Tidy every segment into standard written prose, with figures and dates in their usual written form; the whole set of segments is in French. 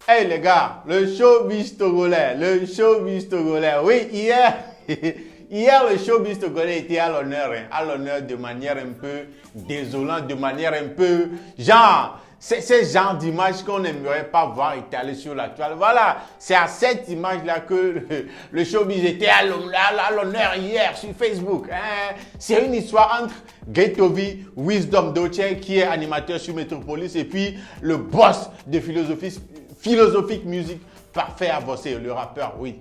Hey les gars, le showbiz togolais, oui, hier, hier le showbiz togolais était à l'honneur de manière un peu désolante, de manière un peu, genre, c'est ce genre d'image qu'on n'aimerait pas voir étalée sur la toile. Voilà, c'est à cette image-là que le showbiz était à l'honneur hier sur Facebook. Hein. C'est une histoire entre Ghetto-V, Wisdom Doche, qui est animateur sur Metropolis, et puis le boss de Philosophic Music, Parfait Avancé, le rappeur, oui,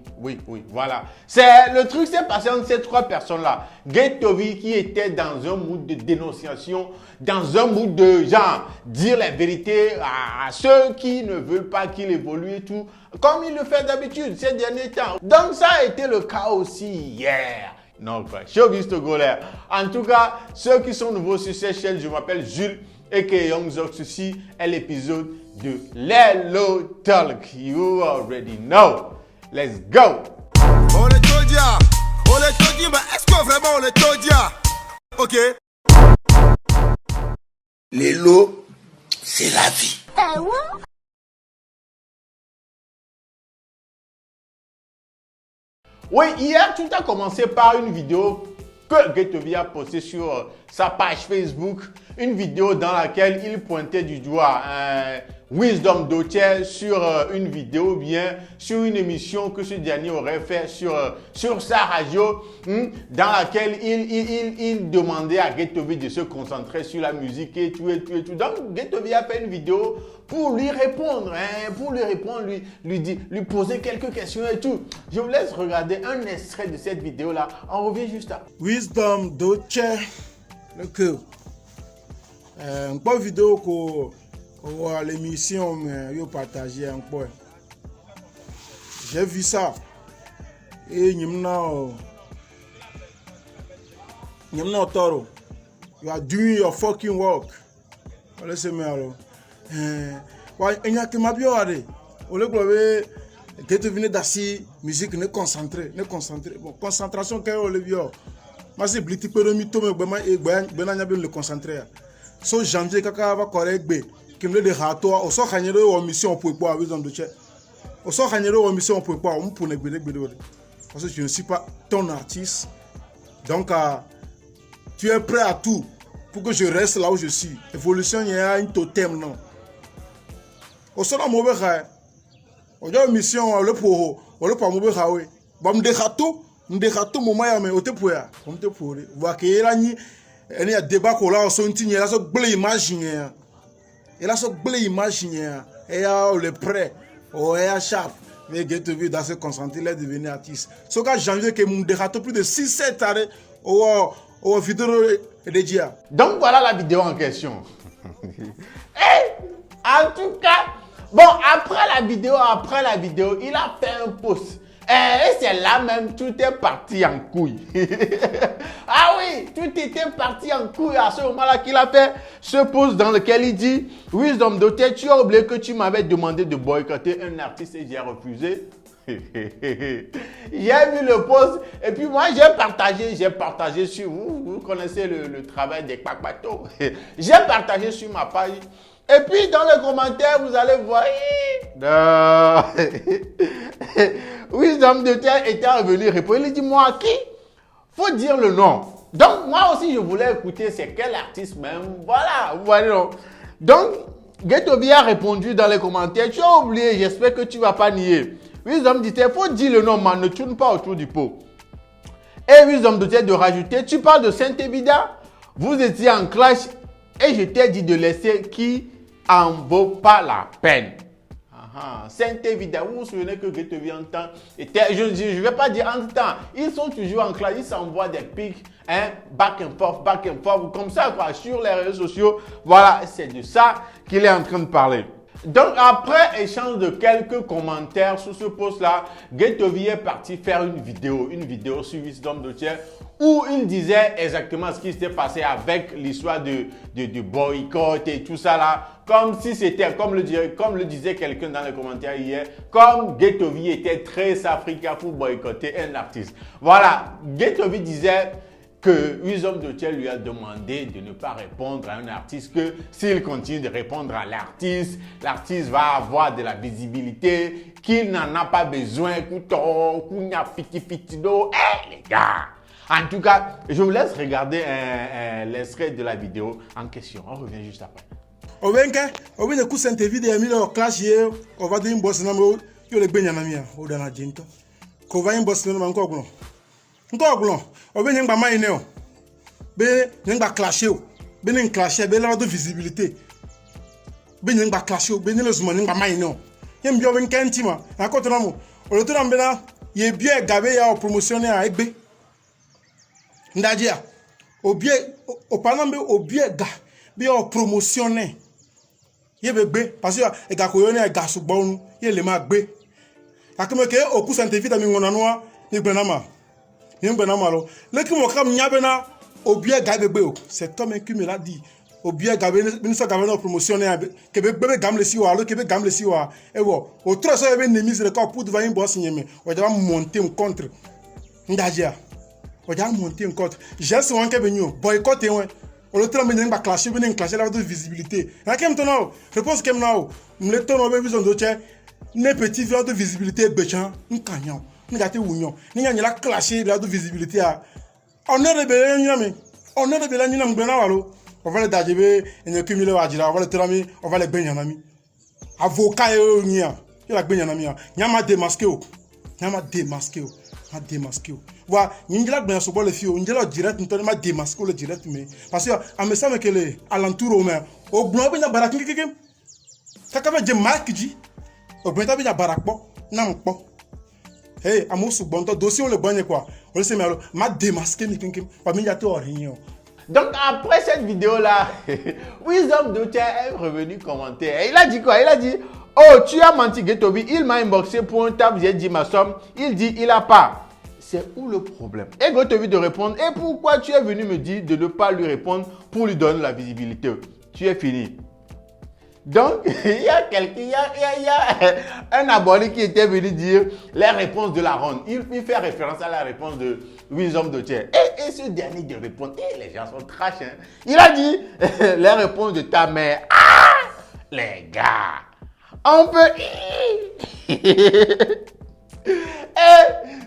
voilà. Le truc s'est passé entre ces trois personnes-là. Ghetto-V qui était dans un mood de dénonciation, dans un mood de genre, dire la vérité à ceux qui ne veulent pas qu'il évolue et tout, comme il le fait d'habitude ces derniers temps. Donc ça a été le cas aussi hier. Non, quoi. Showbiz togolais. En tout cas, ceux qui sont nouveaux sur cette chaîne, je m'appelle Jules et que Young Zox, ceci est l'épisode de Lelo Talk. You already know. Let's go. On est Todia. Mais est-ce que vraiment on est Todia? Ok. Lelo, c'est la vie. Oui, hier, tout a commencé par une vidéo que Ghetto-V a postée sur sa page Facebook. Une vidéo dans laquelle il pointait du doigt Wisdom Doche sur une vidéo, bien sur une émission que ce dernier aurait fait sur sa radio, dans laquelle il demandait à Ghetto-V de se concentrer sur la musique et tout. Donc Ghetto-V a fait une vidéo pour lui répondre, lui poser quelques questions et tout. Je vous laisse regarder un extrait de cette vidéo-là. On revient juste après. Wisdom Doche, le que une bonne vidéo que l'émission yo partagé un peu. J'ai vu ça et nimna toro. You are doing your fucking work. Laissez-moi alors. Ouais, il y a que ma bio allez. Au lieu de que tu venais d'assis musique ne concentrer. Bon, concentration quand on le bio. Moi c'est bliti peromi to me bema e bena nya le concentrer. So janvier kaka va correct be. Qui me de rato o so khanyero o mission pour quoi Wisdom Doche. O so khanyero o mission pour quoi on pour ne gbede. Parce que je ne suis pas ton artiste. Donc tu es prêt à tout pour que je reste là où je suis. Évolution il y a un totem non. O so na mo be kha. O jo mission le pas mo be kha we. Ba mde khato moment ya me o te poya. On te pour. Wa ke la ni eni a débat ko la o so ntinye la so gble image yen. Et là, ce blé imaginaire, et le prêt, et à Sharp, mais Ghetto-V dans se concentrer, il est devenu artiste. Ce cas janvier, que mon dérato plus de 6-7 années, au vidéo de Dia. Donc voilà la vidéo en question. En tout cas, bon, après la vidéo, il a fait un post. Et c'est là même, tout est parti en couille. Ah oui, tout était parti en couille à ce moment-là qu'il a fait ce post dans lequel il dit « Wisdom Doche, tu as oublié que tu m'avais demandé de boycotter un artiste et j'ai refusé. » J'ai vu le post et puis moi j'ai partagé sur vous connaissez le travail des Kpakpato. J'ai partagé sur ma page. Et puis dans les commentaires, vous allez voir. Wisdom Doche était revenu répondre. Il dit moi qui? Faut dire le nom. Donc moi aussi je voulais écouter c'est quel artiste même. Voilà, vous voyez non. Donc Ghetto-V a répondu dans les commentaires. Tu as oublié, j'espère que tu vas pas nier. Wisdom disait faut dire le nom, man, ne tourne pas autour du pot. Et Wisdom Doche de rajouter, tu parles de Saint-Évida. Vous étiez en clash et je t'ai dit de laisser qui en vaut pas la peine. Saint-Évida, vous vous souvenez que Ghetto-V en temps était, je ne vais pas dire en temps, ils sont toujours en classe, ils s'envoient des pics, back and forth, comme ça quoi, sur les réseaux sociaux. Voilà, c'est de ça qu'il est en train de parler. Donc après échange de quelques commentaires sur ce post-là, Ghetto-V est parti faire une vidéo sur Wisdom Doche où il disait exactement ce qui s'était passé avec l'histoire de boycott et tout ça là, comme si c'était, comme le disait quelqu'un dans les commentaires hier, comme Ghetto-V était très africain pour boycotter un artiste. Voilà, Ghetto-V disait que Wisdom Dotier lui a demandé de ne pas répondre à un artiste, que s'il continue de répondre à l'artiste, l'artiste va avoir de la visibilité, qu'il n'en a pas besoin, les gars. En tout cas, je vous laisse regarder l'extrait de la vidéo en question. On revient juste après. On va coup cette vidéo en clash on va dire boss na mo yo le gbenya na mi o da na jinto ko va boss na ma nko oglon on va ngba mai ne o be ngba clash o be ne clash be la de visibilité be ngba clash o be ne le zuma ngba mai ne o yem bio ben kenti ma akoto na mo o le to na be na ye bie gabe ya o promotionner a egbe ndajia obie o panambe obie ga bi o promotionner ye be gbe parce que e ga ko yo ni e ga sugbonu ye le ma gbe akemeke oku scientifique mi ngona noa ni gbenama lo le ki mo kam nyabe na obie ga be gbe o c'est toi même qui me l'a dit obie ga be ni so ga be no promotionner ke be gbe gam le si wa lo ke be gam le si wa e wo o tro so ye be nemi se le ko pour devant boss nyeme o ja monter un contre ndajia o ja monter un contre j'ai souvent ke be nyu boycott en on le temps de clasher, de clasher la visibilité. La kem tono, réponse kem nao. M'le tono be Wisdom Dotier, ne petit faire de visibilité bechan, n'kanyan, n'gate ounion. N'ya la clasher la de visibilité a. On est rebelle nyame. On est rebelle nyame bena walo. On va le dajebe, en cumuler wajira, on va le trami, on va le benyanami. Avocat yo nya. Yo la benyanami. Nyama démasqué o. Nyama démasqué o. Ma démasqué. Wa nyingila gben so bo le fi o njela direct ntoni ma démasqué le direct mais parce que a me semble que le alentour o mais o gbon be na barak kiki kaka be je mark ji o gbon ta be na barak po na mpo hey amusu gbon to dossier o le gbon quoi o le se me ma démasqué mi kiki pa mi ja to orin. Donc après cette vidéo là, Wisdom Dotier est revenu commenter. Et il a dit quoi? Il a dit: oh, tu as menti, Getobi. Il m'a inboxé pour un table, j'ai dit ma somme. Il dit il a pas. C'est où le problème? Et Getobi de répondre: et pourquoi tu es venu me dire de ne pas lui répondre pour lui donner la visibilité? Tu es fini. Donc, il y a un abonné qui était venu dire les réponses de la ronde. Il fait référence à la réponse de Wisdom Dotier. Et ce dernier de répondre, les gens sont trash. Hein? Il a dit les réponses de ta mère. Ah, les gars, on peut.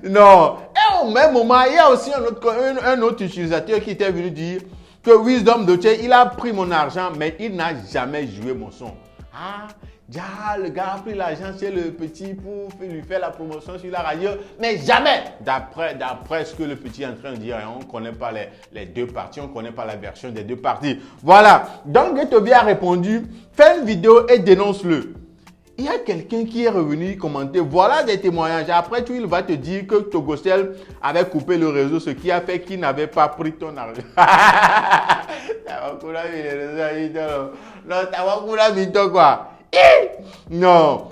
Non. Et au même moment, il y a aussi un autre utilisateur qui était venu dire que Wisdom Dotier, il a pris mon argent, mais il n'a jamais joué mon son. Ah, déjà, le gars a pris l'argent chez le petit pour lui faire la promotion sur la radio, mais jamais, d'après ce que le petit est en train de dire, on ne connaît pas les deux parties, on ne connaît pas la version des deux parties. Voilà, donc Getobi a répondu, fais une vidéo et dénonce-le. Il y a quelqu'un qui est revenu commenter, voilà des témoignages. Après tout, il va te dire que Togostel avait coupé le réseau, ce qui a fait qu'il n'avait pas pris ton argent. Non, t'as pas quoi. Non.